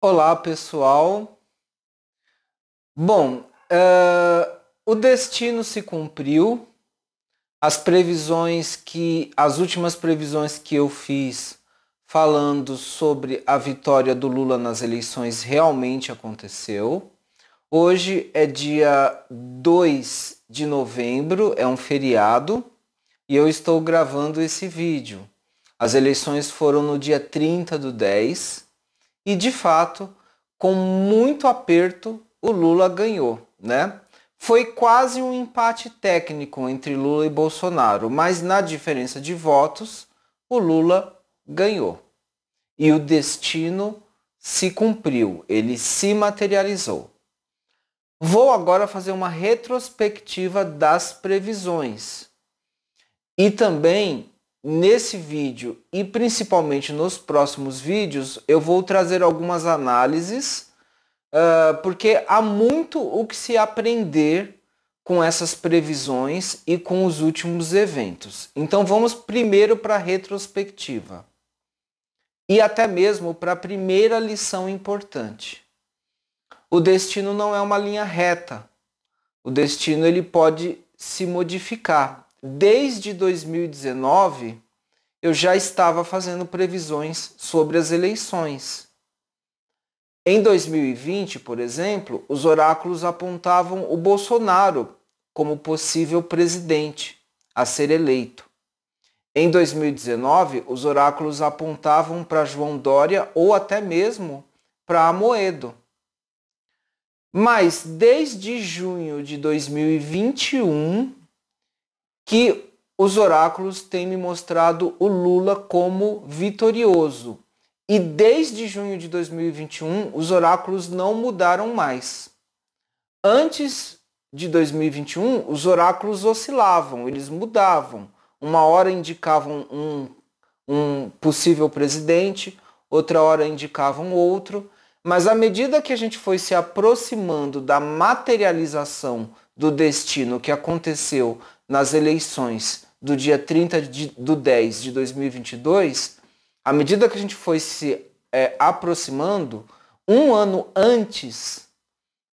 Olá, pessoal. Bom, o destino se cumpriu. As últimas previsões que eu fiz falando sobre a vitória do Lula nas eleições realmente aconteceu. Hoje é dia 2 de novembro, é um feriado, e eu estou gravando esse vídeo. As eleições foram no dia 30/10 e, de fato, com muito aperto, o Lula ganhou, né? Foi quase um empate técnico entre Lula e Bolsonaro, mas na diferença de votos, o Lula ganhou. E o destino se cumpriu, ele se materializou. Vou agora fazer uma retrospectiva das previsões. E também nesse vídeo e principalmente nos próximos vídeos eu vou trazer algumas análises, porque há muito o que se aprender com essas previsões e com os últimos eventos. Então vamos primeiro para a retrospectiva e até mesmo para a primeira lição importante. O destino não é uma linha reta. O destino ele pode se modificar. Desde 2019, eu já estava fazendo previsões sobre as eleições. Em 2020, por exemplo, os oráculos apontavam o Bolsonaro como possível presidente a ser eleito. Em 2019, os oráculos apontavam para João Dória ou até mesmo para Amoedo. Mas desde junho de 2021 que os oráculos têm me mostrado o Lula como vitorioso. E desde junho de 2021, os oráculos não mudaram mais. Antes de 2021, os oráculos oscilavam, eles mudavam. Uma hora indicavam um possível presidente, outra hora indicavam outro. Mas à medida que a gente foi se aproximando da materialização do destino que aconteceu nas eleições do dia 30/10 de 2022, à medida que a gente foi se aproximando, um ano antes,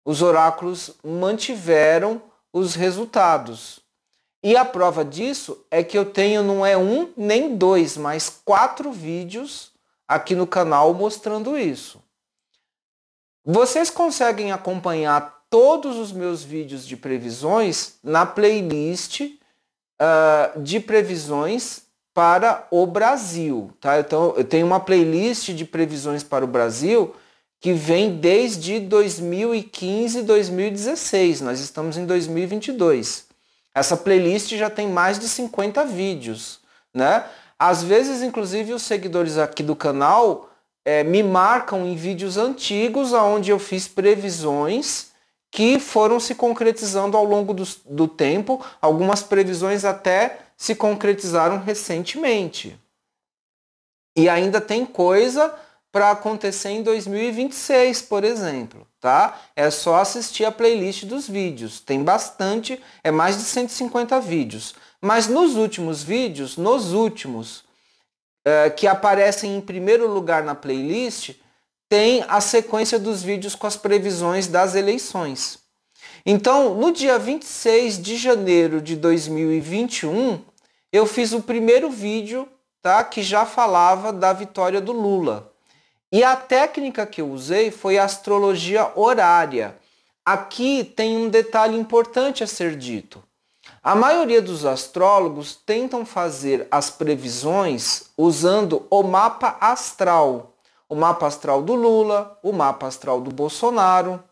os oráculos mantiveram os resultados. E a prova disso é que eu tenho não é um nem dois, mas 4 vídeos aqui no canal mostrando isso. Vocês conseguem acompanhar todos os meus vídeos de previsões na playlist de previsões para o Brasil, tá? Então, eu tenho uma playlist de previsões para o Brasil que vem desde 2015 e 2016. Nós estamos em 2022. Essa playlist já tem mais de 50 vídeos, né? Às vezes, inclusive, os seguidores aqui do canal me marcam em vídeos antigos onde eu fiz previsões que foram se concretizando ao longo do tempo. Algumas previsões até se concretizaram recentemente. E ainda tem coisa para acontecer em 2026, por exemplo, tá? É só assistir a playlist dos vídeos. Tem bastante, é mais de 150 vídeos. Mas nos últimos vídeos, que aparecem em primeiro lugar na playlist, tem a sequência dos vídeos com as previsões das eleições. Então, no dia 26 de janeiro de 2021, eu fiz o primeiro vídeo, tá, que já falava da vitória do Lula. E a técnica que eu usei foi a astrologia horária. Aqui tem um detalhe importante a ser dito. A maioria dos astrólogos tentam fazer as previsões usando o mapa astral. O mapa astral do Lula, o mapa astral do Bolsonaro.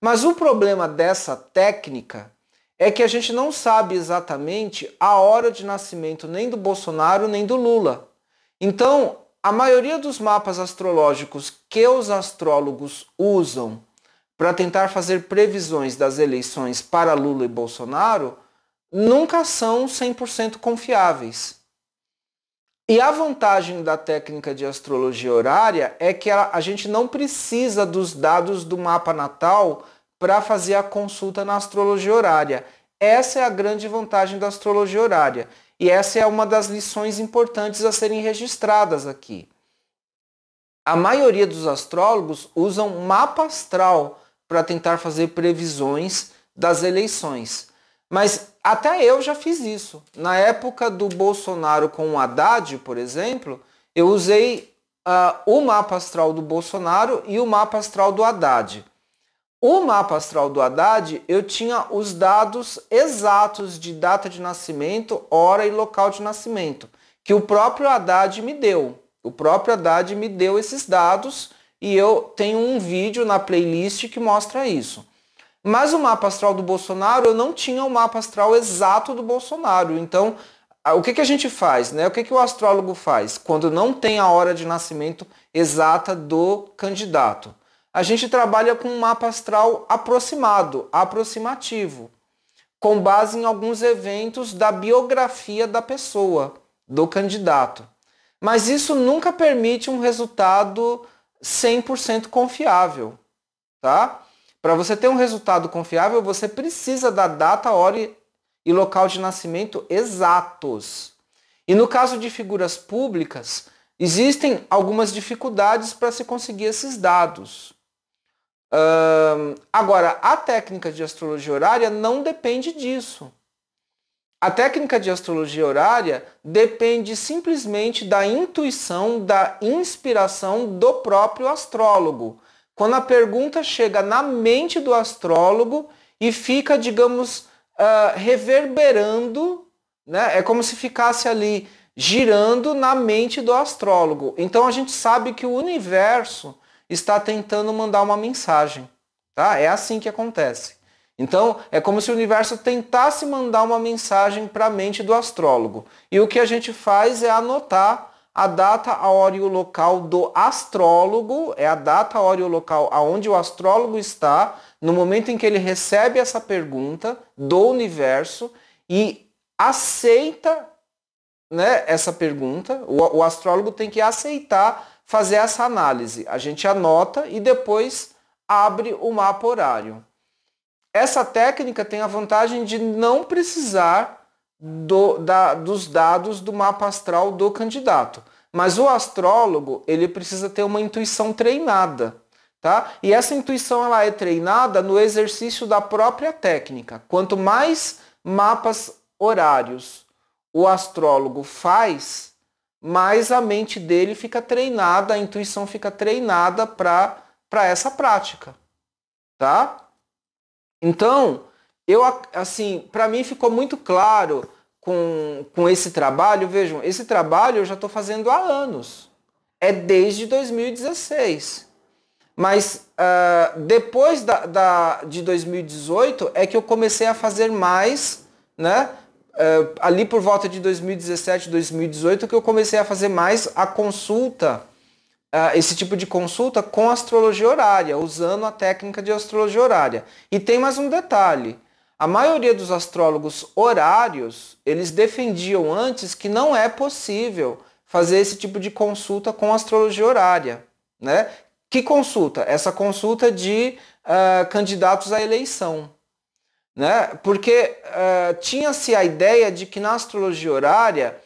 Mas o problema dessa técnica é que a gente não sabe exatamente a hora de nascimento nem do Bolsonaro nem do Lula. Então, a maioria dos mapas astrológicos que os astrólogos usam para tentar fazer previsões das eleições para Lula e Bolsonaro nunca são 100% confiáveis. E a vantagem da técnica de astrologia horária é que a gente não precisa dos dados do mapa natal para fazer a consulta na astrologia horária. Essa é a grande vantagem da astrologia horária. E essa é uma das lições importantes a serem registradas aqui. A maioria dos astrólogos usam mapa astral para tentar fazer previsões das eleições. Mas até eu já fiz isso. Na época do Bolsonaro com o Haddad, por exemplo, eu usei o mapa astral do Bolsonaro e o mapa astral do Haddad. O mapa astral do Haddad, eu tinha os dados exatos de data de nascimento, hora e local de nascimento, que o próprio Haddad me deu. O próprio Haddad me deu esses dados e eu tenho um vídeo na playlist que mostra isso. Mas o mapa astral do Bolsonaro, eu não tinha o mapa astral exato do Bolsonaro. Então, o que a gente faz, né? O que o astrólogo faz quando não tem a hora de nascimento exata do candidato? A gente trabalha com um mapa astral aproximado, aproximativo, com base em alguns eventos da biografia da pessoa, do candidato. Mas isso nunca permite um resultado 100% confiável, tá? Para você ter um resultado confiável, você precisa da data, hora e local de nascimento exatos. E no caso de figuras públicas, existem algumas dificuldades para se conseguir esses dados. Agora, a técnica de astrologia horária não depende disso. A técnica de astrologia horária depende simplesmente da intuição, da inspiração do próprio astrólogo. Quando a pergunta chega na mente do astrólogo e fica, digamos, reverberando, né? É como se ficasse ali girando na mente do astrólogo. Então a gente sabe que o universo está tentando mandar uma mensagem, tá? É assim que acontece. Então, é como se o universo tentasse mandar uma mensagem para a mente do astrólogo. E o que a gente faz é anotar a data, a hora e o local do astrólogo, é a data, a hora e o local aonde o astrólogo está, no momento em que ele recebe essa pergunta do universo e aceita, né, essa pergunta. O astrólogo tem que aceitar fazer essa análise. A gente anota e depois abre o mapa horário. Essa técnica tem a vantagem de não precisar dos dados do mapa astral do candidato. Mas o astrólogo, ele precisa ter uma intuição treinada, tá? E essa intuição ela é treinada no exercício da própria técnica. Quanto mais mapas horários o astrólogo faz, mais a mente dele fica treinada, a intuição fica treinada para essa prática, tá? Então, para mim ficou muito claro com esse trabalho. Vejam, esse trabalho eu já estou fazendo há anos. É desde 2016. Mas depois de 2018 é que eu comecei a fazer mais, né? Ali por volta de 2017, 2018, que eu comecei a fazer mais a consulta, esse tipo de consulta com astrologia horária, usando a técnica de astrologia horária. E tem mais um detalhe. A maioria dos astrólogos horários, eles defendiam antes que não é possível fazer esse tipo de consulta com astrologia horária, né? Que consulta? Essa consulta de candidatos à eleição, né? Porque tinha-se a ideia de que na astrologia horária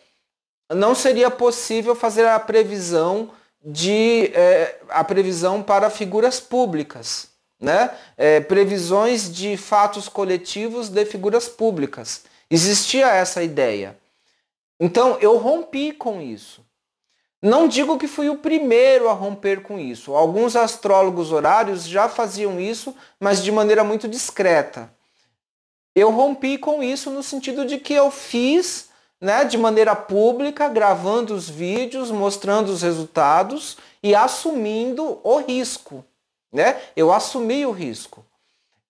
não seria possível fazer a previsão para figuras públicas, né? Previsões de fatos coletivos de figuras públicas. Existia essa ideia. Então eu rompi com isso. Não digo que fui o primeiro a romper com isso. Alguns astrólogos horários já faziam isso, mas de maneira muito discreta. Eu rompi com isso no sentido de que eu fiz, né, de maneira pública, gravando os vídeos, mostrando os resultados e assumindo o risco, né? Eu assumi o risco.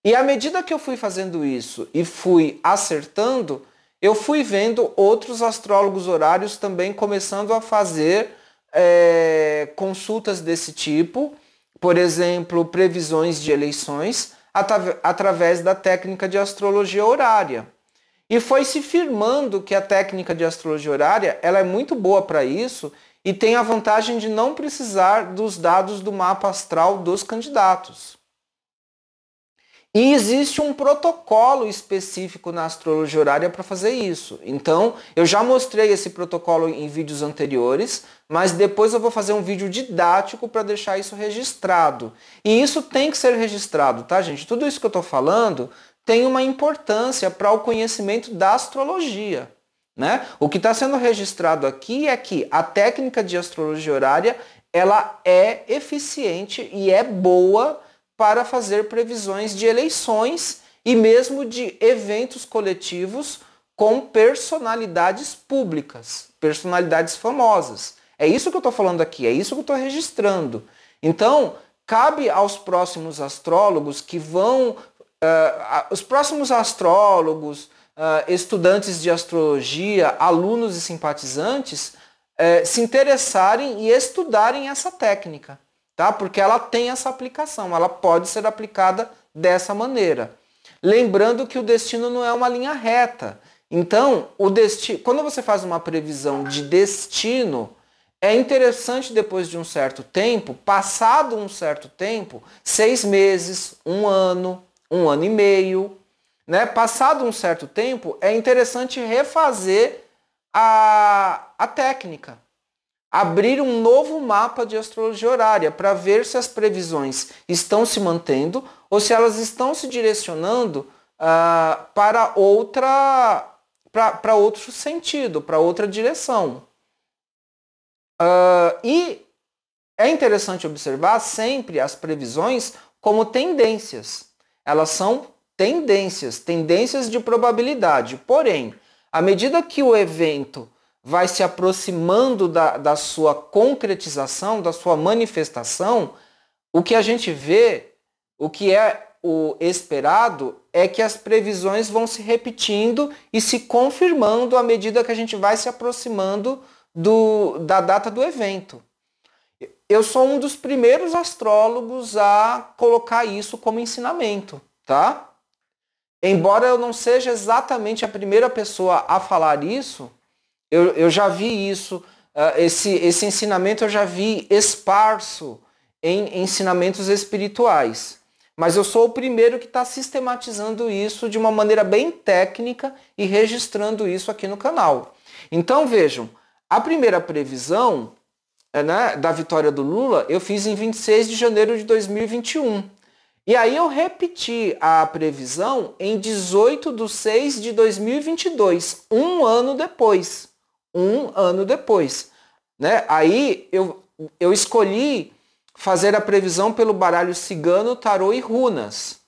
E à medida que eu fui fazendo isso e fui acertando, eu fui vendo outros astrólogos horários também começando a fazer consultas desse tipo, por exemplo, previsões de eleições, através da técnica de astrologia horária. E foi se firmando que a técnica de astrologia horária ela é muito boa para isso e tem a vantagem de não precisar dos dados do mapa astral dos candidatos. E existe um protocolo específico na astrologia horária para fazer isso. Então, eu já mostrei esse protocolo em vídeos anteriores, mas depois eu vou fazer um vídeo didático para deixar isso registrado. E isso tem que ser registrado, tá, gente? Tudo isso que eu estou falando tem uma importância para o conhecimento da astrologia, né? O que está sendo registrado aqui é que a técnica de astrologia horária ela é eficiente e é boa para fazer previsões de eleições e mesmo de eventos coletivos com personalidades públicas, personalidades famosas. É isso que eu estou falando aqui, é isso que eu estou registrando. Então, cabe aos próximos astrólogos que vão... os próximos astrólogos, estudantes de astrologia, alunos e simpatizantes, se interessarem e estudarem essa técnica. Tá? Porque ela tem essa aplicação, ela pode ser aplicada dessa maneira. Lembrando que o destino não é uma linha reta. Então, quando você faz uma previsão de destino, é interessante depois de um certo tempo, passado um certo tempo, 6 meses, um ano e meio, né? Passado um certo tempo, é interessante refazer a técnica. Abrir um novo mapa de astrologia horária para ver se as previsões estão se mantendo ou se elas estão se direcionando para outro sentido, para outra direção. E é interessante observar sempre as previsões como tendências. Elas são tendências de probabilidade. Porém, à medida que o evento vai se aproximando da sua concretização, da sua manifestação, o que a gente vê, o que é o esperado, é que as previsões vão se repetindo e se confirmando à medida que a gente vai se aproximando da data do evento. Eu sou um dos primeiros astrólogos a colocar isso como ensinamento, tá? Embora eu não seja exatamente a primeira pessoa a falar isso, eu já vi isso, esse ensinamento eu já vi esparso em ensinamentos espirituais. Mas eu sou o primeiro que está sistematizando isso de uma maneira bem técnica e registrando isso aqui no canal. Então vejam, a primeira previsão, né, da vitória do Lula eu fiz em 26 de janeiro de 2021. E aí eu repeti a previsão em 18 de 6 de 2022, um ano depois. Né? Aí eu escolhi fazer a previsão pelo baralho cigano, tarô e runas.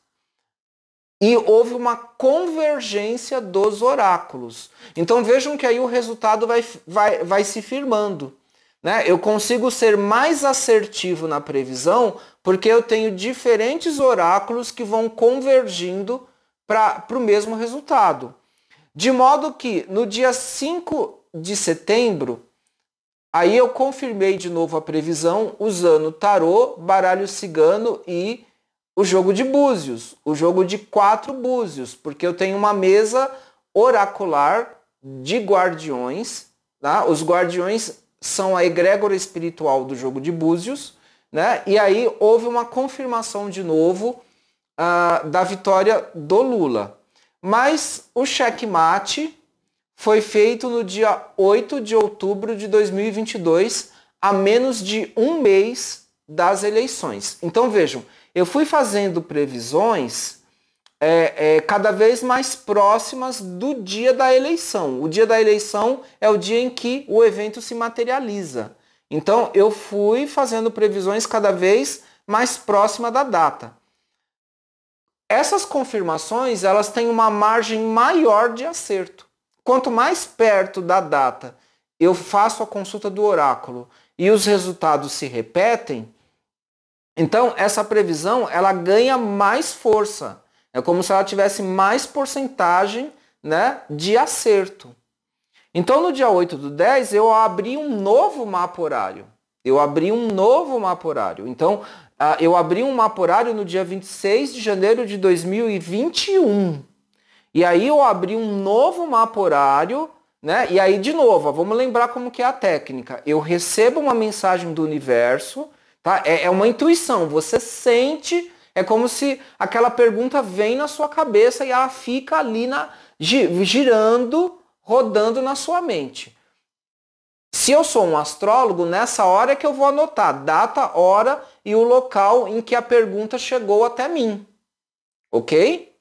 E houve uma convergência dos oráculos. Então vejam que aí o resultado vai se firmando. Né? Eu consigo ser mais assertivo na previsão porque eu tenho diferentes oráculos que vão convergindo para o mesmo resultado. De modo que no dia 5 de setembro, aí eu confirmei de novo a previsão usando tarô, baralho cigano e o jogo de búzios, o jogo de 4 búzios, porque eu tenho uma mesa oracular de guardiões, tá? Os guardiões são a egrégora espiritual do jogo de búzios, né? E aí houve uma confirmação de novo da vitória do Lula. Mas o checkmate foi feito no dia 8 de outubro de 2022, a menos de um mês das eleições. Então vejam, eu fui fazendo previsões cada vez mais próximas do dia da eleição. O dia da eleição é o dia em que o evento se materializa. Então eu fui fazendo previsões cada vez mais próxima da data. Essas confirmações, elas têm uma margem maior de acerto. Quanto mais perto da data eu faço a consulta do oráculo e os resultados se repetem, então essa previsão ela ganha mais força. É como se ela tivesse mais porcentagem, né, de acerto. Então no dia 8 do 10 eu abri um novo mapa horário. Então eu abri um mapa horário no dia 26 de janeiro de 2021. E aí eu abri um novo mapa horário, né? E aí, de novo, vamos lembrar como que é a técnica. Eu recebo uma mensagem do universo, tá? É uma intuição. Você sente É como se aquela pergunta vem na sua cabeça e ela fica ali girando, rodando na sua mente. Se eu sou um astrólogo, nessa hora é que eu vou anotar data, hora e o local em que a pergunta chegou até mim. Ok?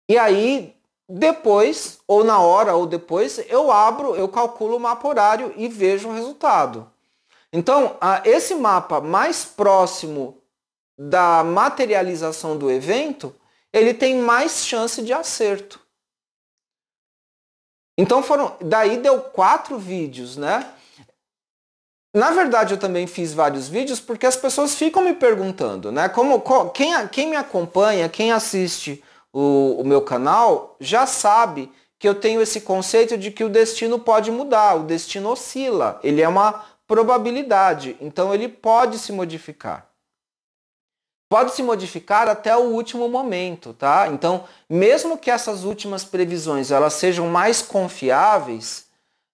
E aí, depois, ou na hora ou depois, eu calculo o mapa horário e vejo o resultado. Então, esse mapa mais próximo da materialização do evento, ele tem mais chance de acerto. Então daí deu 4 vídeos, né? Na verdade, eu também fiz vários vídeos porque as pessoas ficam me perguntando, né? Quem me acompanha, quem assiste o meu canal, já sabe que eu tenho esse conceito de que o destino pode mudar, o destino oscila, ele é uma probabilidade, então ele pode se modificar. Pode se modificar até o último momento, tá? Então, mesmo que essas últimas previsões elas sejam mais confiáveis,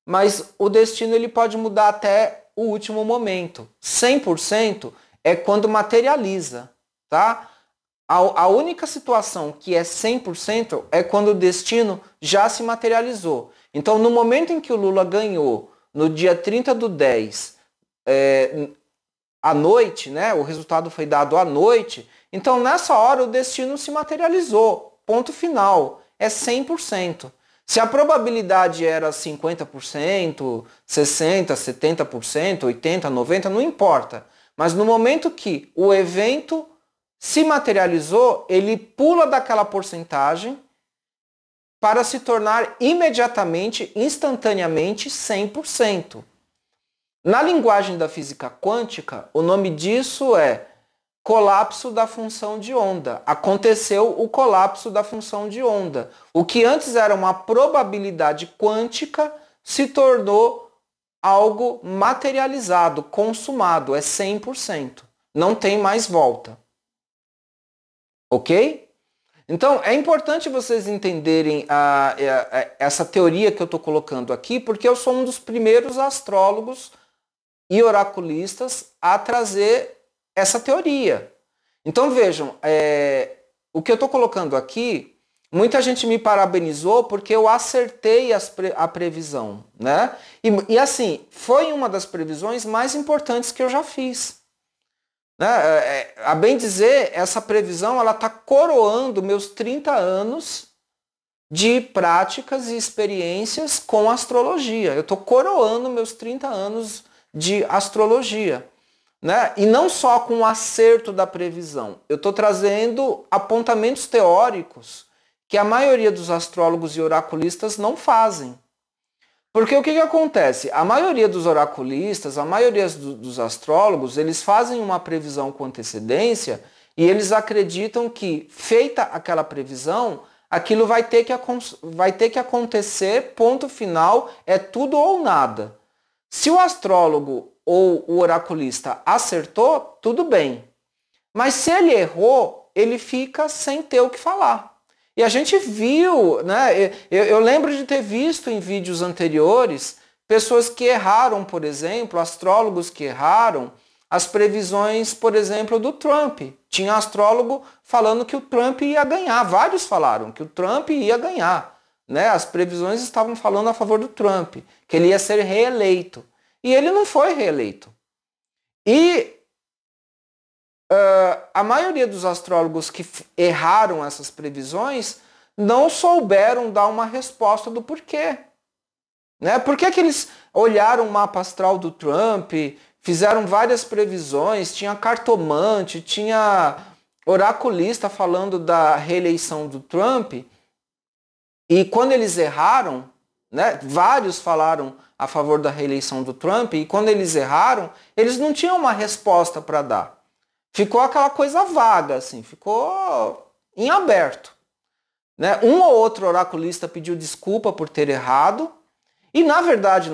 mas o destino ele pode mudar até o último momento. 100% é quando materializa, tá? A única situação que é 100% é quando o destino já se materializou. Então, no momento em que o Lula ganhou, no dia 30/10, à noite, né? O resultado foi dado à noite. Então, nessa hora, o destino se materializou. Ponto final. É 100%. Se a probabilidade era 50%, 60%, 70%, 80%, 90%, não importa. Mas no momento que o evento se materializou, ele pula daquela porcentagem para se tornar imediatamente, instantaneamente, 100%. Na linguagem da física quântica, o nome disso é colapso da função de onda. Aconteceu o colapso da função de onda. O que antes era uma probabilidade quântica se tornou algo materializado, consumado, é 100%. Não tem mais volta. Ok? Então, é importante vocês entenderem essa teoria que eu estou colocando aqui, porque eu sou um dos primeiros astrólogos e oraculistas a trazer essa teoria. Então vejam, o que eu estou colocando aqui, muita gente me parabenizou porque eu acertei a previsão, né? E assim, foi uma das previsões mais importantes que eu já fiz. Né? A bem dizer, essa previsão ela está coroando meus 30 anos de práticas e experiências com astrologia. Eu estou coroando meus 30 anos de astrologia, né? E não só com o acerto da previsão. Eu estou trazendo apontamentos teóricos que a maioria dos astrólogos e oraculistas não fazem. Porque o que acontece? A maioria dos oraculistas, a maioria dos astrólogos, eles fazem uma previsão com antecedência e eles acreditam que, feita aquela previsão, aquilo vai ter que acontecer, ponto final, é tudo ou nada. Se o astrólogo ou o oraculista acertou, tudo bem. Mas se ele errou, ele fica sem ter o que falar. E a gente viu, né? Eu lembro de ter visto em vídeos anteriores pessoas que erraram, por exemplo, astrólogos que erraram as previsões, por exemplo, do Trump. Tinha astrólogo falando que o Trump ia ganhar. Vários falaram que o Trump ia ganhar. Né? As previsões estavam falando a favor do Trump, que ele ia ser reeleito. E ele não foi reeleito. E a maioria dos astrólogos que erraram essas previsões não souberam dar uma resposta do porquê. Né? Por que eles olharam o mapa astral do Trump, fizeram várias previsões, tinha cartomante, tinha oraculista falando da reeleição do Trump, e quando eles erraram, né, vários falaram a favor da reeleição do Trump, e quando eles erraram, eles não tinham uma resposta para dar. Ficou aquela coisa vaga, assim, ficou em aberto. Né? Um ou outro oraculista pediu desculpa por ter errado, e na verdade,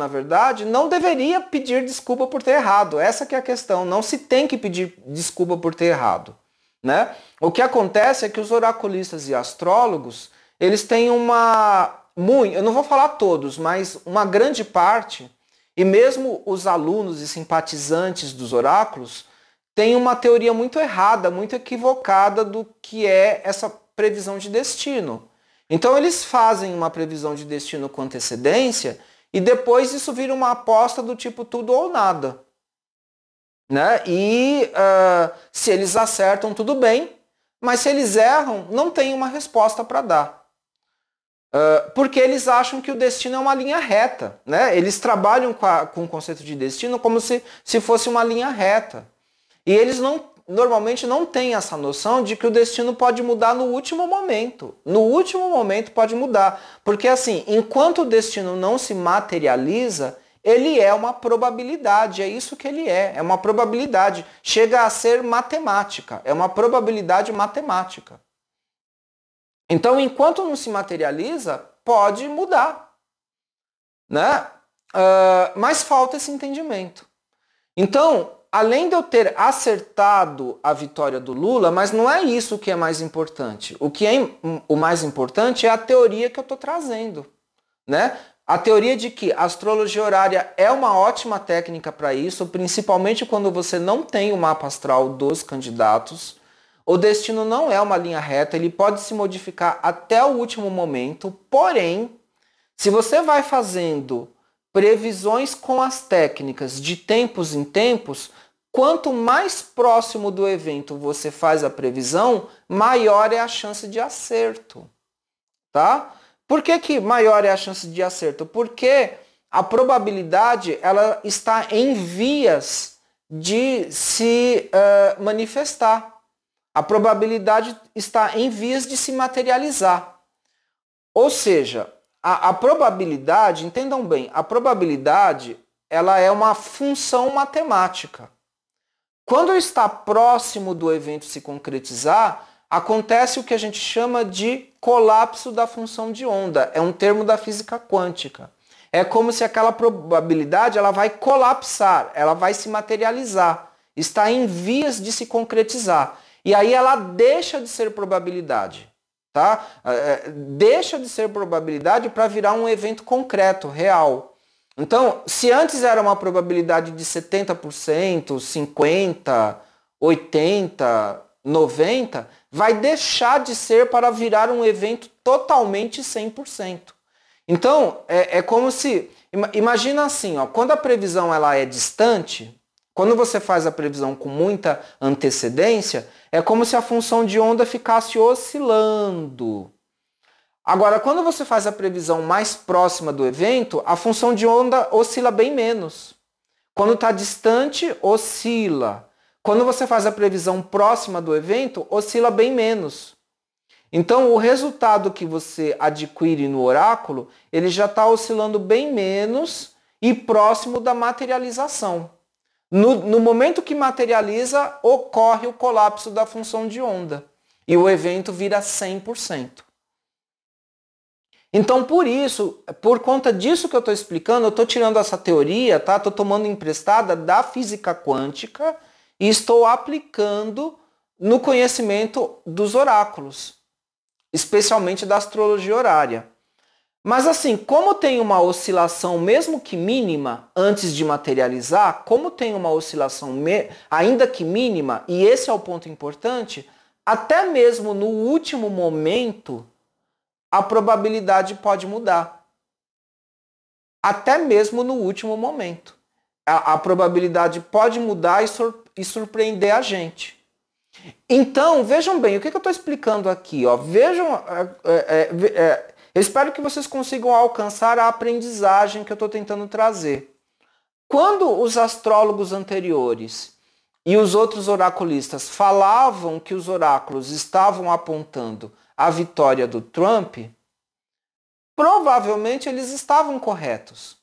não deveria pedir desculpa por ter errado. Essa que é a questão, não se tem que pedir desculpa por ter errado. Né? O que acontece é que os oraculistas e astrólogos, eles têm eu não vou falar todos, mas uma grande parte, e mesmo os alunos e simpatizantes dos oráculos, tem uma teoria muito errada, muito equivocada do que é essa previsão de destino. Então eles fazem uma previsão de destino com antecedência e depois isso vira uma aposta do tipo tudo ou nada. Né? E se eles acertam, tudo bem, mas se eles erram, não tem uma resposta para dar. Porque eles acham que o destino é uma linha reta. Né? Eles trabalham com o conceito de destino como se fosse uma linha reta. E eles normalmente não têm essa noção de que o destino pode mudar no último momento. No último momento pode mudar. Porque assim, enquanto o destino não se materializa, ele é uma probabilidade, é isso que ele é uma probabilidade. Chega a ser matemática, é uma probabilidade matemática. Então, enquanto não se materializa, pode mudar. Né? Mas falta esse entendimento. Então, além de eu ter acertado a vitória do Lula, mas não é isso que é mais importante. O que é o mais importante é a teoria que eu estou trazendo. Né? A teoria de que a astrologia horária é uma ótima técnica para isso, principalmente quando você não tem o mapa astral dos candidatos. O destino não é uma linha reta, ele pode se modificar até o último momento, porém, se você vai fazendo previsões com as técnicas de tempos em tempos, quanto mais próximo do evento você faz a previsão, maior é a chance de acerto. Tá? Por que maior é a chance de acerto? Porque a probabilidade ela está em vias de se manifestar. A probabilidade está em vias de se materializar. Ou seja, a probabilidade, entendam bem, a probabilidade ela é uma função matemática. Quando está próximo do evento se concretizar, acontece o que a gente chama de colapso da função de onda. É um termo da física quântica. É como se aquela probabilidade ela vai colapsar, ela vai se materializar. Está em vias de se concretizar. E aí ela deixa de ser probabilidade. Tá? Deixa de ser probabilidade para virar um evento concreto, real. Então, se antes era uma probabilidade de 70%, 50%, 80%, 90%, vai deixar de ser para virar um evento totalmente 100%. Então, é como se... Imagina assim, ó, quando a previsão ela é distante, quando você faz a previsão com muita antecedência, é como se a função de onda ficasse oscilando. Agora, quando você faz a previsão mais próxima do evento, a função de onda oscila bem menos. Quando está distante, oscila. Quando você faz a previsão próxima do evento, oscila bem menos. Então, o resultado que você adquire no oráculo, ele já está oscilando bem menos e próximo da materialização. No momento que materializa, ocorre o colapso da função de onda. E o evento vira 100%. Então, por conta disso que eu estou explicando, eu estou tirando essa teoria, tá? Estou tomando emprestada da física quântica e estou aplicando no conhecimento dos oráculos, especialmente da astrologia horária. Mas assim, como tem uma oscilação, mesmo que mínima, antes de materializar, como tem uma oscilação ainda que mínima, e esse é o ponto importante, até mesmo no último momento, a probabilidade pode mudar. Até mesmo no último momento. A probabilidade pode mudar e surpreender a gente. Então, vejam bem, o que eu estou explicando aqui? Ó? Vejam, eu espero que vocês consigam alcançar a aprendizagem que eu estou tentando trazer. Quando os astrólogos anteriores e os outros oraculistas falavam que os oráculos estavam apontando a vitória do Trump, provavelmente eles estavam corretos.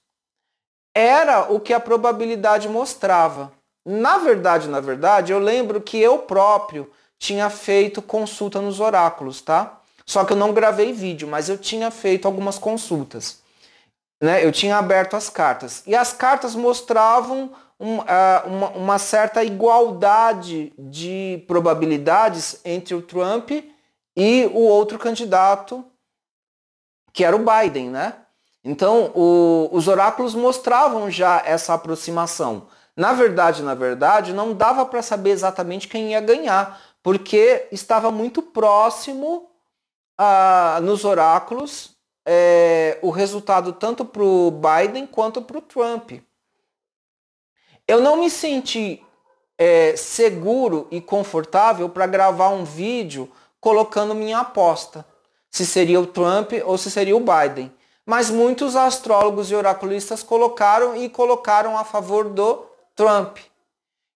Era o que a probabilidade mostrava. Na verdade, eu lembro que eu próprio tinha feito consulta nos oráculos, tá? Só que eu não gravei vídeo, mas eu tinha feito algumas consultas. Né? Eu tinha aberto as cartas. E as cartas mostravam uma certa igualdade de probabilidades entre o Trump e o outro candidato, que era o Biden, né? Então, os oráculos mostravam já essa aproximação. Na verdade, não dava para saber exatamente quem ia ganhar, porque estava muito próximo nos oráculos o resultado tanto para o Biden quanto para o Trump. Eu não me senti seguro e confortável para gravar um vídeo colocando minha aposta, se seria o Trump ou se seria o Biden. Mas muitos astrólogos e oraculistas colocaram a favor do Trump.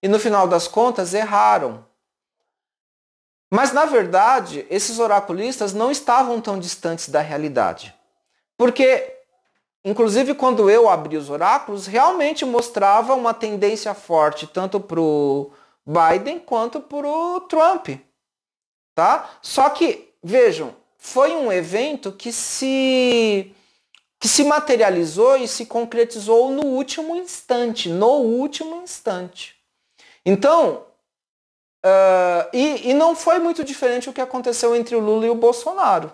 E no final das contas erraram. Mas na verdade, esses oraculistas não estavam tão distantes da realidade. Porque, inclusive quando eu abri os oráculos, realmente mostrava uma tendência forte tanto para o Biden quanto para o Trump. Tá? Só que, vejam, foi um evento que se materializou e se concretizou no último instante. Então, e não foi muito diferente o que aconteceu entre o Lula e o Bolsonaro.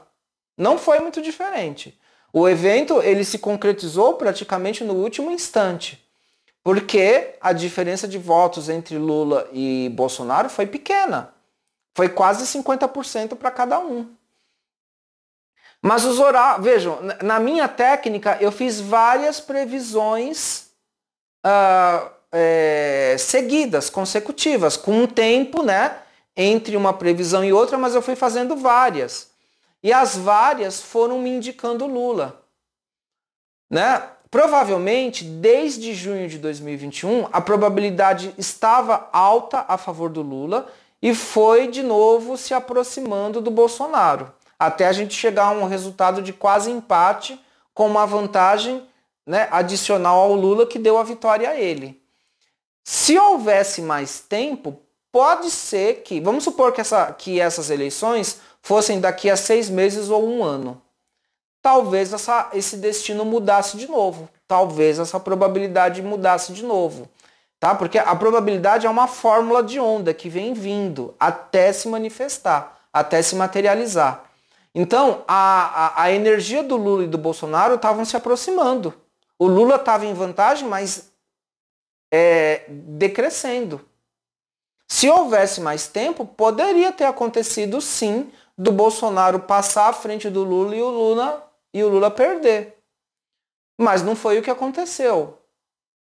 Não foi muito diferente. O evento ele se concretizou praticamente no último instante. Porque a diferença de votos entre Lula e Bolsonaro foi pequena. Foi quase 50% para cada um. Mas os oráculos, vejam, na minha técnica eu fiz várias previsões seguidas, consecutivas, com um tempo, né, entre uma previsão e outra, mas eu fui fazendo várias. E as várias foram me indicando Lula. Né? Provavelmente, desde junho de 2021, a probabilidade estava alta a favor do Lula e foi de novo se aproximando do Bolsonaro. Até a gente chegar a um resultado de quase empate com uma vantagem, né, adicional ao Lula que deu a vitória a ele. Se houvesse mais tempo, pode ser que, vamos supor que essas eleições fossem daqui a 6 meses ou 1 ano. Talvez esse destino mudasse de novo. Talvez essa probabilidade mudasse de novo. Tá? Porque a probabilidade é uma fórmula de onda que vem vindo até se manifestar, até se materializar. Então, a energia do Lula e do Bolsonaro estavam se aproximando. O Lula estava em vantagem, mas decrescendo. Se houvesse mais tempo, poderia ter acontecido sim do Bolsonaro passar à frente do Lula e o Lula perder. Mas não foi o que aconteceu.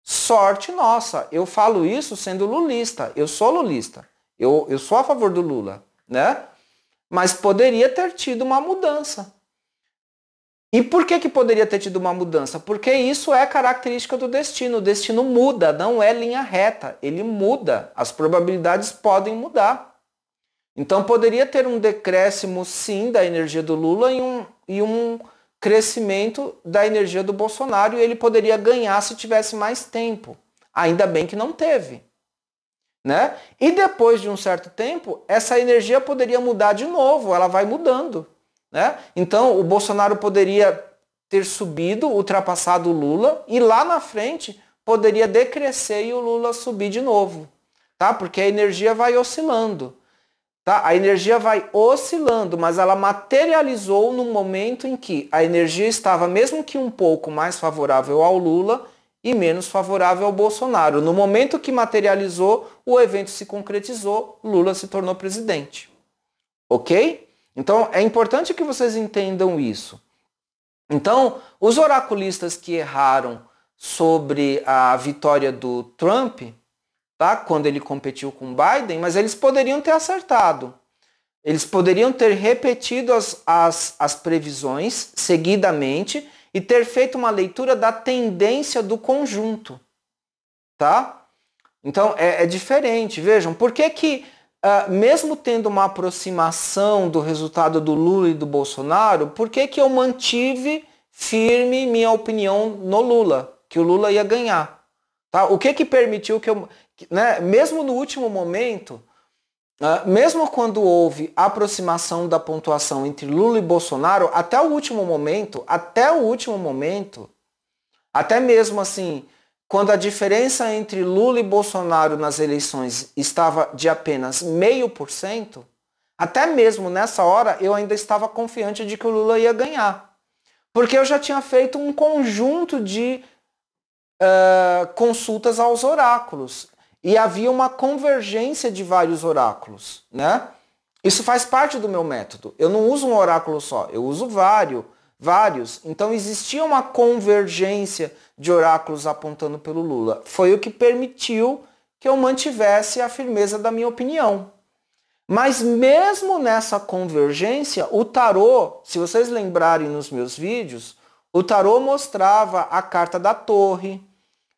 Sorte nossa. Eu falo isso sendo lulista. Eu sou lulista. Eu sou a favor do Lula, né? Mas poderia ter tido uma mudança. E por que poderia ter tido uma mudança? Porque isso é característica do destino. O destino muda, não é linha reta. Ele muda. As probabilidades podem mudar. Então poderia ter um decréscimo, sim, da energia do Lula e um crescimento da energia do Bolsonaro, e ele poderia ganhar se tivesse mais tempo. Ainda bem que não teve. Né? E depois de um certo tempo, essa energia poderia mudar de novo, ela vai mudando. Né? Então o Bolsonaro poderia ter subido, ultrapassado o Lula, e lá na frente poderia decrescer e o Lula subir de novo. Tá? Porque a energia vai oscilando. Tá? A energia vai oscilando, mas ela materializou no momento em que a energia estava mesmo que um pouco mais favorável ao Lula e menos favorável ao Bolsonaro. No momento que materializou, o evento se concretizou, Lula se tornou presidente. Ok? Então é importante que vocês entendam isso. Então, os oraculistas que erraram sobre a vitória do Trump, tá? Quando ele competiu com Biden, mas eles poderiam ter acertado. Eles poderiam ter repetido as previsões seguidamente e ter feito uma leitura da tendência do conjunto. Tá? Então é diferente. Vejam, por que mesmo tendo uma aproximação do resultado do Lula e do Bolsonaro, por que eu mantive firme minha opinião no Lula, que o Lula ia ganhar? Tá? O que permitiu que eu... Né, mesmo no último momento, mesmo quando houve aproximação da pontuação entre Lula e Bolsonaro, até o último momento, até mesmo assim, quando a diferença entre Lula e Bolsonaro nas eleições estava de apenas 0,5%, até mesmo nessa hora eu ainda estava confiante de que o Lula ia ganhar. Porque eu já tinha feito um conjunto de consultas aos oráculos. E havia uma convergência de vários oráculos, né? Isso faz parte do meu método. Eu não uso um oráculo só, eu uso vários. Então existia uma convergência de oráculos apontando pelo Lula. Foi o que permitiu que eu mantivesse a firmeza da minha opinião. Mas mesmo nessa convergência, o tarô, se vocês lembrarem nos meus vídeos, o tarô mostrava a carta da torre,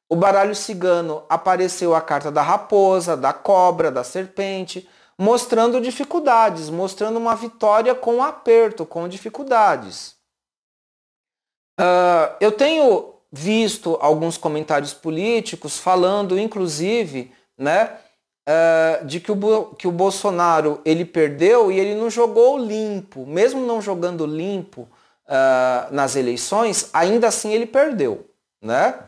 o baralho cigano apareceu a carta da raposa, da cobra, da serpente, mostrando dificuldades, mostrando uma vitória com aperto, com dificuldades. Eu tenho visto alguns comentários políticos falando, inclusive, né, de que o Bolsonaro ele perdeu e ele não jogou limpo. Mesmo não jogando limpo nas eleições, ainda assim ele perdeu, né?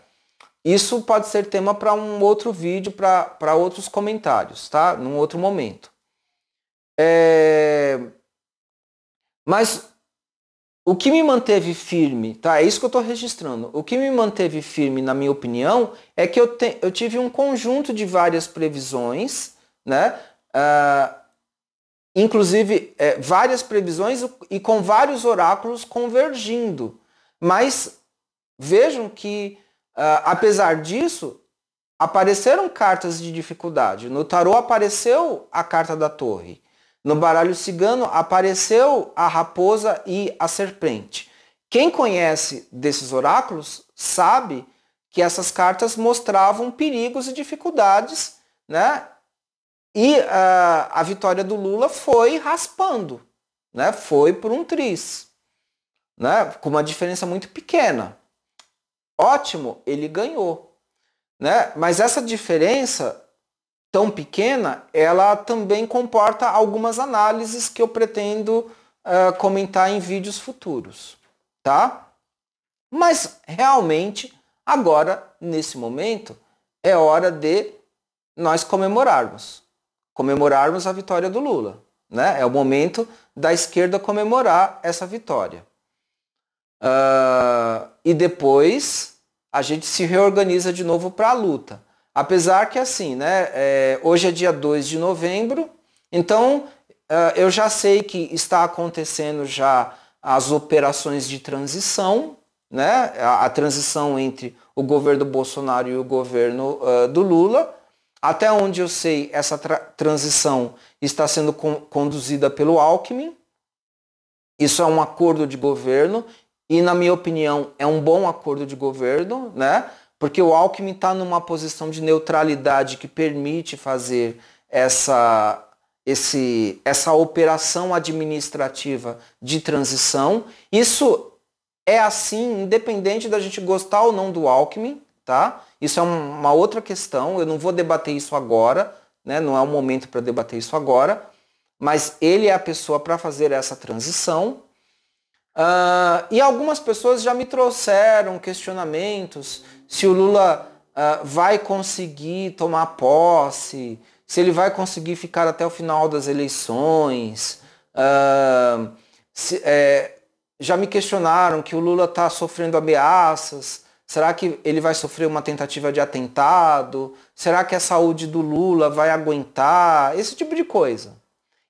Isso pode ser tema para um outro vídeo, para outros comentários, tá? Num outro momento. Mas o que me manteve firme, tá? É isso que eu estou registrando. O que me manteve firme, na minha opinião, é que eu tive um conjunto de várias previsões, né? Inclusive várias previsões e com vários oráculos convergindo. Mas vejam que, apesar disso, apareceram cartas de dificuldade. No tarô apareceu a carta da torre. No baralho cigano apareceu a raposa e a serpente. Quem conhece desses oráculos sabe que essas cartas mostravam perigos e dificuldades, né? E a vitória do Lula foi raspando, né? Foi por um triz, né? Com uma diferença muito pequena. Ótimo, ele ganhou, né? Mas essa diferença tão pequena, ela também comporta algumas análises que eu pretendo comentar em vídeos futuros, tá? Mas realmente, agora, nesse momento, é hora de nós comemorarmos a vitória do Lula, né? É o momento da esquerda comemorar essa vitória. E depois a gente se reorganiza de novo para a luta. Apesar que assim, né, hoje é dia 2 de novembro, então eu já sei que está acontecendo já as operações de transição, né, a transição entre o governo do Bolsonaro e o governo do Lula. Até onde eu sei, essa transição está sendo conduzida pelo Alckmin. Isso é um acordo de governo e, na minha opinião, é um bom acordo de governo, né? Porque o Alckmin está numa posição de neutralidade que permite fazer essa operação administrativa de transição. Isso é assim, independente da gente gostar ou não do Alckmin, tá? Isso é uma outra questão, eu não vou debater isso agora, né? Não é o momento para debater isso agora, mas ele é a pessoa para fazer essa transição. E algumas pessoas já me trouxeram questionamentos se o Lula vai conseguir tomar posse, se ele vai conseguir ficar até o final das eleições. Já me questionaram que o Lula está sofrendo ameaças. Será que ele vai sofrer uma tentativa de atentado? Será que a saúde do Lula vai aguentar? Esse tipo de coisa.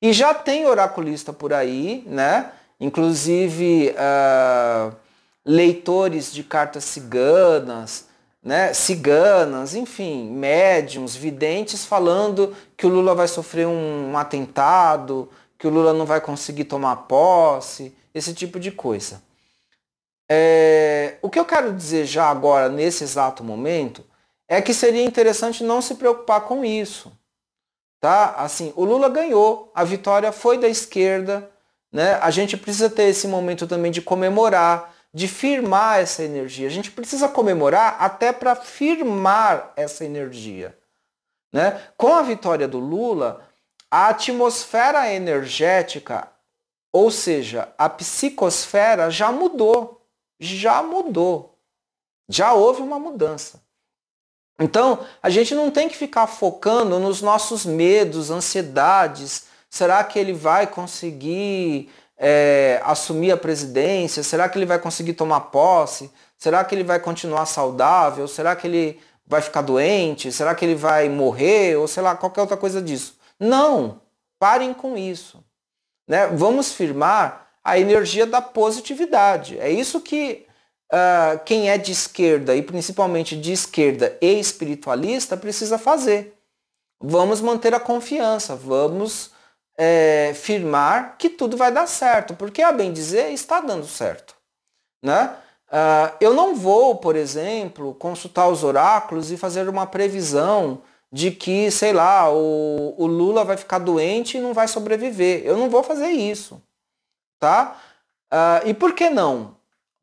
E já tem oraculista por aí, né? Inclusive leitores de cartas ciganas, né? Ciganas, enfim, médiums, videntes falando que o Lula vai sofrer um atentado, que o Lula não vai conseguir tomar posse, esse tipo de coisa. O que eu quero dizer já agora, nesse exato momento, é que seria interessante não se preocupar com isso. Tá? Assim, o Lula ganhou, a vitória foi da esquerda, né? A gente precisa ter esse momento também de comemorar, de firmar essa energia. A gente precisa comemorar até para firmar essa energia, né? Com a vitória do Lula, a atmosfera energética, ou seja, a psicosfera já mudou. Já houve uma mudança. Então, a gente não tem que ficar focando nos nossos medos, ansiedades. Será que ele vai conseguir assumir a presidência? Será que ele vai conseguir tomar posse? Será que ele vai continuar saudável? Será que ele vai ficar doente? Será que ele vai morrer? Ou sei lá, qualquer outra coisa disso. Não! Parem com isso. Né? Vamos firmar a energia da positividade. É isso que quem é de esquerda, e principalmente de esquerda e espiritualista, precisa fazer. Vamos manter a confiança, vamos firmar que tudo vai dar certo, porque a bem dizer está dando certo. Né? Eu não vou, por exemplo, consultar os oráculos e fazer uma previsão de que, sei lá, o Lula vai ficar doente e não vai sobreviver. Eu não vou fazer isso. Tá? E por que não?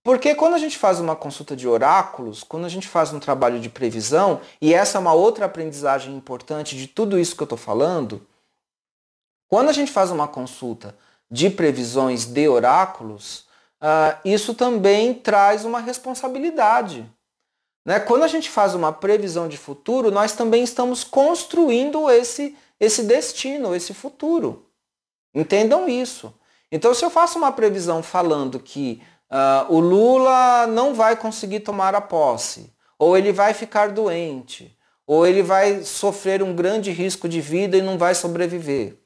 Porque quando a gente faz uma consulta de oráculos, quando a gente faz um trabalho de previsão, e essa é uma outra aprendizagem importante de tudo isso que eu estou falando, quando a gente faz uma consulta de previsões de oráculos, isso também traz uma responsabilidade. Né? Quando a gente faz uma previsão de futuro, nós também estamos construindo esse destino, esse futuro. Entendam isso. Então, se eu faço uma previsão falando que o Lula não vai conseguir tomar a posse, ou ele vai ficar doente, ou ele vai sofrer um grande risco de vida e não vai sobreviver,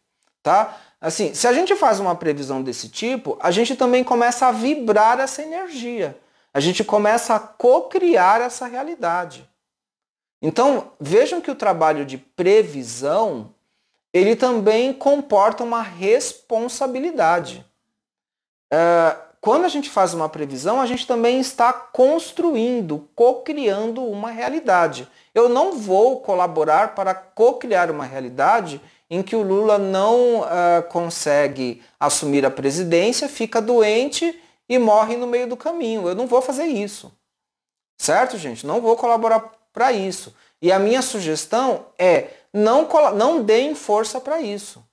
tá? Assim, se a gente faz uma previsão desse tipo, a gente também começa a vibrar essa energia. A gente começa a co-criar essa realidade. Então, vejam que o trabalho de previsão, ele também comporta uma responsabilidade. Quando a gente faz uma previsão, a gente também está construindo, co-criando uma realidade. Eu não vou colaborar para co-criar uma realidade em que o Lula não consegue assumir a presidência, fica doente e morre no meio do caminho. Eu não vou fazer isso. Certo, gente? Não vou colaborar para isso. E a minha sugestão é não deem força para isso.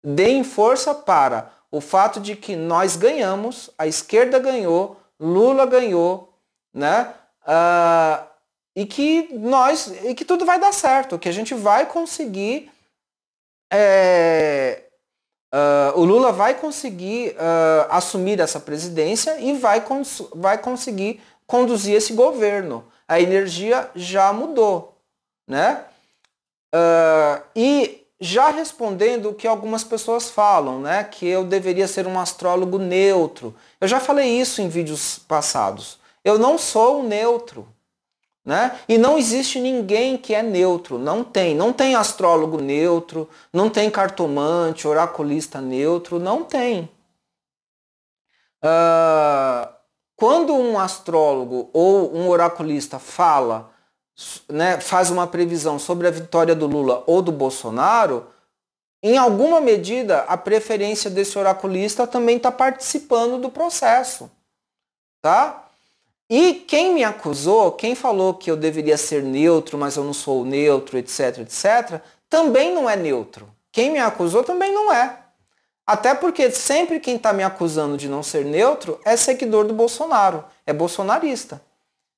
Deem força para o fato de que nós ganhamos, a esquerda ganhou, Lula ganhou, né? E que tudo vai dar certo, que a gente vai conseguir, o Lula vai conseguir assumir essa presidência e vai conseguir conduzir esse governo. A energia já mudou, né? E já respondendo o que algumas pessoas falam, né, que eu deveria ser um astrólogo neutro. Eu já falei isso em vídeos passados. Eu não sou neutro, né? E não existe ninguém que é neutro. Não tem astrólogo neutro, não tem cartomante, oraculista neutro, não tem. Quando um astrólogo ou um oraculista fala, né, faz uma previsão sobre a vitória do Lula ou do Bolsonaro, em alguma medida a preferência desse oraculista também está participando do processo. Tá? E quem me acusou, quem falou que eu deveria ser neutro, mas eu não sou neutro, etc, etc, também não é neutro. Quem me acusou também não é. Até porque sempre quem está me acusando de não ser neutro é seguidor do Bolsonaro, é bolsonarista.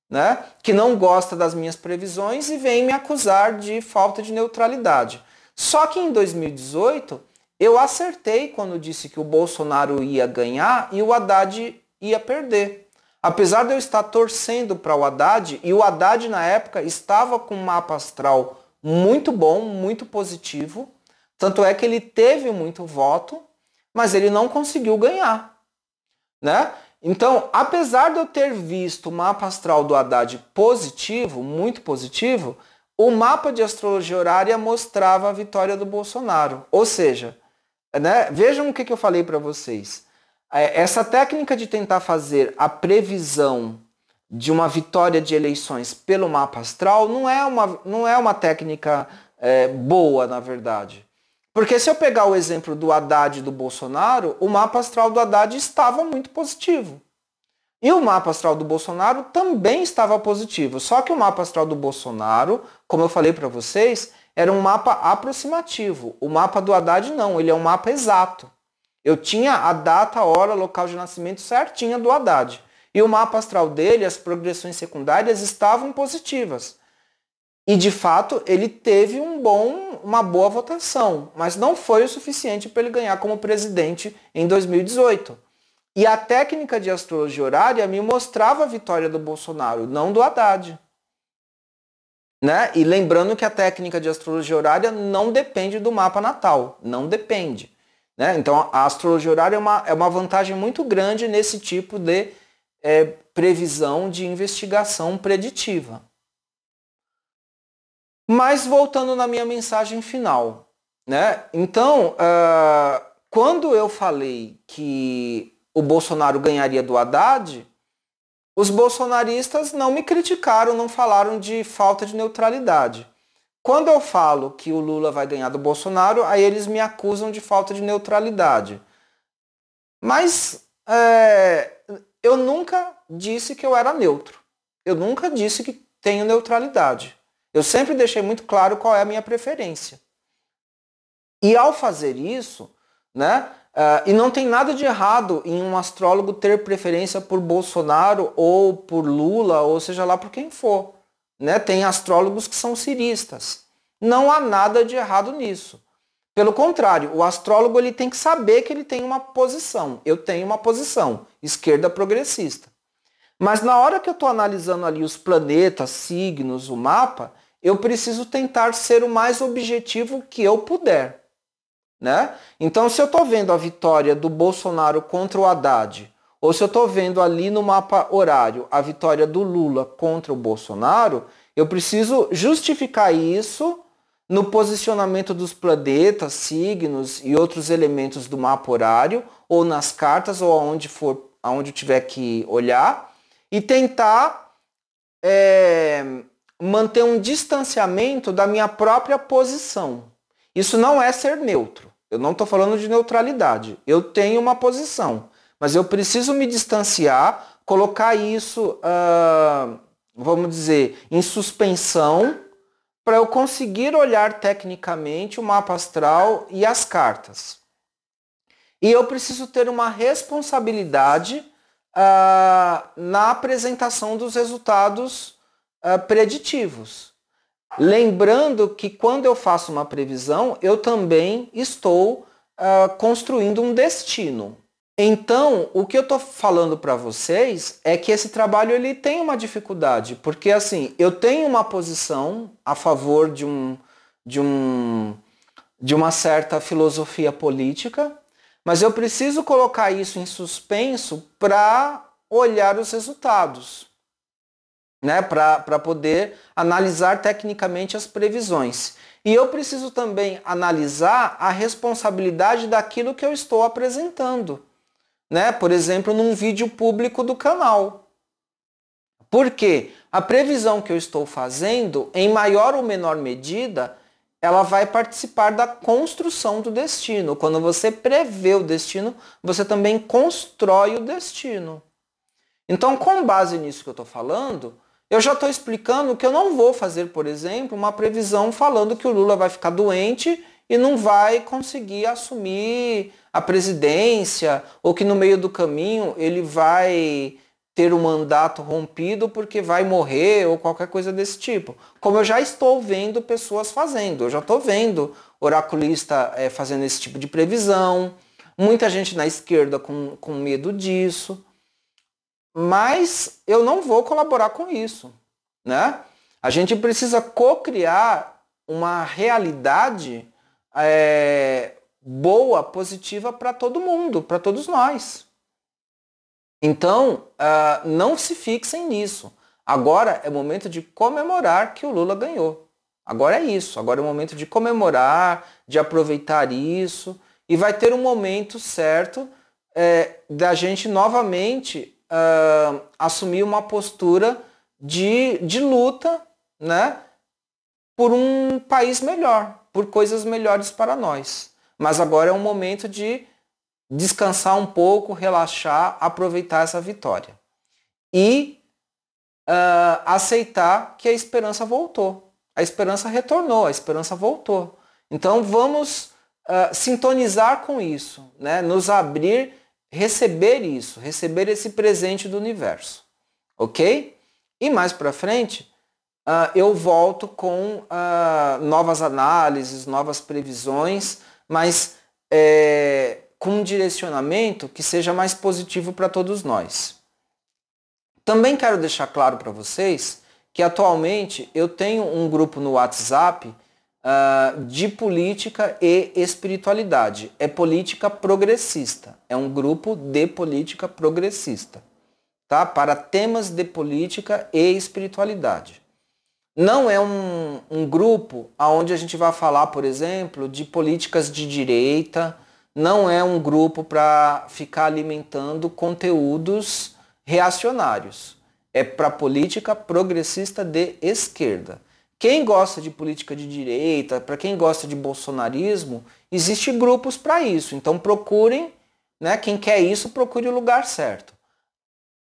Né? Que não gosta das minhas previsões e vem me acusar de falta de neutralidade. Só que em 2018 eu acertei quando disse que o Bolsonaro ia ganhar e o Haddad ia perder. Apesar de eu estar torcendo para o Haddad, e o Haddad na época estava com um mapa astral muito bom, muito positivo, tanto é que ele teve muito voto, mas ele não conseguiu ganhar. Né? Então, apesar de eu ter visto o mapa astral do Haddad positivo, muito positivo, o mapa de astrologia horária mostrava a vitória do Bolsonaro. Ou seja, né, vejam o que eu falei para vocês. Essa técnica de tentar fazer a previsão de uma vitória de eleições pelo mapa astral não é uma técnica boa, na verdade. Porque se eu pegar o exemplo do Haddad e do Bolsonaro, o mapa astral do Haddad estava muito positivo. E o mapa astral do Bolsonaro também estava positivo. Só que o mapa astral do Bolsonaro, como eu falei para vocês, era um mapa aproximativo. O mapa do Haddad não, ele é um mapa exato. Eu tinha a data, a hora, local de nascimento certinha do Haddad. E o mapa astral dele, as progressões secundárias estavam positivas. E de fato ele teve uma boa votação, mas não foi o suficiente para ele ganhar como presidente em 2018. E a técnica de astrologia horária me mostrava a vitória do Bolsonaro, não do Haddad. Né? E lembrando que a técnica de astrologia horária não depende do mapa natal, não depende. Né? Então a astrologia horária é uma vantagem muito grande nesse tipo de previsão de investigação preditiva. Mas voltando na minha mensagem final, né? Então, quando eu falei que o Bolsonaro ganharia do Haddad, os bolsonaristas não me criticaram, não falaram de falta de neutralidade. Quando eu falo que o Lula vai ganhar do Bolsonaro, aí eles me acusam de falta de neutralidade. Mas eu nunca disse que eu era neutro. Eu nunca disse que tenho neutralidade. Eu sempre deixei muito claro qual é a minha preferência. E ao fazer isso, né, e não tem nada de errado em um astrólogo ter preferência por Bolsonaro ou por Lula, ou seja lá por quem for. Né? Tem astrólogos que são ciristas. Não há nada de errado nisso. Pelo contrário, o astrólogo ele tem que saber que ele tem uma posição. Eu tenho uma posição, esquerda progressista. Mas na hora que eu estou analisando ali os planetas, signos, o mapa, eu preciso tentar ser o mais objetivo que eu puder. Né? Então, se eu estou vendo a vitória do Bolsonaro contra o Haddad, ou se eu estou vendo ali no mapa horário a vitória do Lula contra o Bolsonaro, eu preciso justificar isso no posicionamento dos planetas, signos e outros elementos do mapa horário, ou nas cartas, ou aonde eu tiver que olhar, e tentar manter um distanciamento da minha própria posição. Isso não é ser neutro. Eu não estou falando de neutralidade. Eu tenho uma posição, mas eu preciso me distanciar, colocar isso, vamos dizer, em suspensão, para eu conseguir olhar tecnicamente o mapa astral e as cartas. E eu preciso ter uma responsabilidade na apresentação dos resultados preditivos. Lembrando que quando eu faço uma previsão, eu também estou construindo um destino. Então, o que eu estou falando para vocês é que esse trabalho ele tem uma dificuldade, porque assim, eu tenho uma posição a favor de uma certa filosofia política, mas eu preciso colocar isso em suspenso para olhar os resultados. Né, para poder analisar tecnicamente as previsões. E eu preciso também analisar a responsabilidade daquilo que eu estou apresentando. Né? Por exemplo, num vídeo público do canal. Porque a previsão que eu estou fazendo, em maior ou menor medida, ela vai participar da construção do destino. Quando você prevê o destino, você também constrói o destino. Então, com base nisso que eu estou falando, eu já estou explicando que eu não vou fazer, por exemplo, uma previsão falando que o Lula vai ficar doente e não vai conseguir assumir a presidência, ou que no meio do caminho ele vai ter o mandato rompido porque vai morrer ou qualquer coisa desse tipo. Como eu já estou vendo pessoas fazendo, eu já estou vendo oraculista fazendo esse tipo de previsão, muita gente na esquerda com medo disso. Mas eu não vou colaborar com isso, né? A gente precisa co-criar uma realidade boa, positiva para todo mundo, para todos nós. Então, não se fixem nisso. Agora é momento de comemorar que o Lula ganhou. Agora é isso. Agora é o momento de comemorar, de aproveitar isso. E vai ter um momento certo da gente novamente assumir uma postura de luta, né, por um país melhor, por coisas melhores para nós. Mas agora é um momento de descansar um pouco, relaxar, aproveitar essa vitória. E aceitar que a esperança voltou. A esperança retornou, a esperança voltou. Então vamos sintonizar com isso, né, nos abrir, receber isso, receber esse presente do universo, ok? E mais para frente, eu volto com novas análises, novas previsões, mas com um direcionamento que seja mais positivo para todos nós. Também quero deixar claro para vocês que atualmente eu tenho um grupo no WhatsApp de política e espiritualidade. É política progressista. É um grupo de política progressista, tá? Para temas de política e espiritualidade. Não é um grupo onde a gente vai falar, por exemplo, de políticas de direita. Não é um grupo para ficar alimentando conteúdos reacionários. É para política progressista de esquerda. Quem gosta de política de direita, para quem gosta de bolsonarismo, existem grupos para isso. Então procurem, né? Quem quer isso, procure o lugar certo.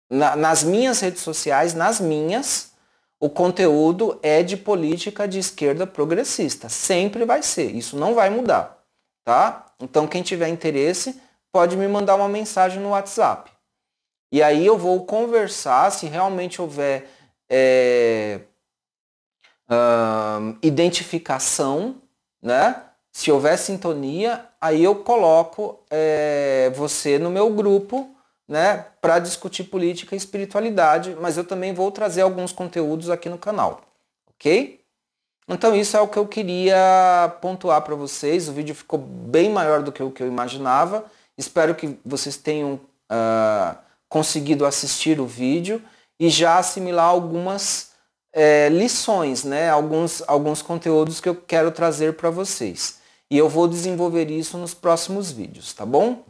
Nas minhas redes sociais, o conteúdo é de política de esquerda progressista. Sempre vai ser. Isso não vai mudar, tá? Então quem tiver interesse pode me mandar uma mensagem no WhatsApp. E aí eu vou conversar, se realmente houver identificação, né? Se houver sintonia, aí eu coloco você no meu grupo, né? Para discutir política e espiritualidade, mas eu também vou trazer alguns conteúdos aqui no canal, ok? Então isso é o que eu queria pontuar para vocês. O vídeo ficou bem maior do que o que eu imaginava. Espero que vocês tenham conseguido assistir o vídeo e já assimilar algumas lições, né? Alguns conteúdos que eu quero trazer para vocês. E eu vou desenvolver isso nos próximos vídeos, tá bom?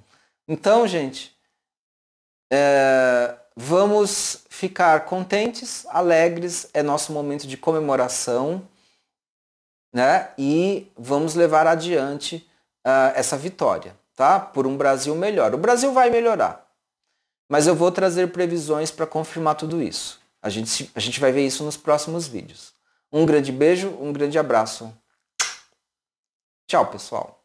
Então, gente, vamos ficar contentes, alegres, é nosso momento de comemoração, né? E vamos levar adiante essa vitória, tá? Por um Brasil melhor. O Brasil vai melhorar, mas eu vou trazer previsões para confirmar tudo isso. A gente vai ver isso nos próximos vídeos. Um grande beijo, um grande abraço. Tchau, pessoal.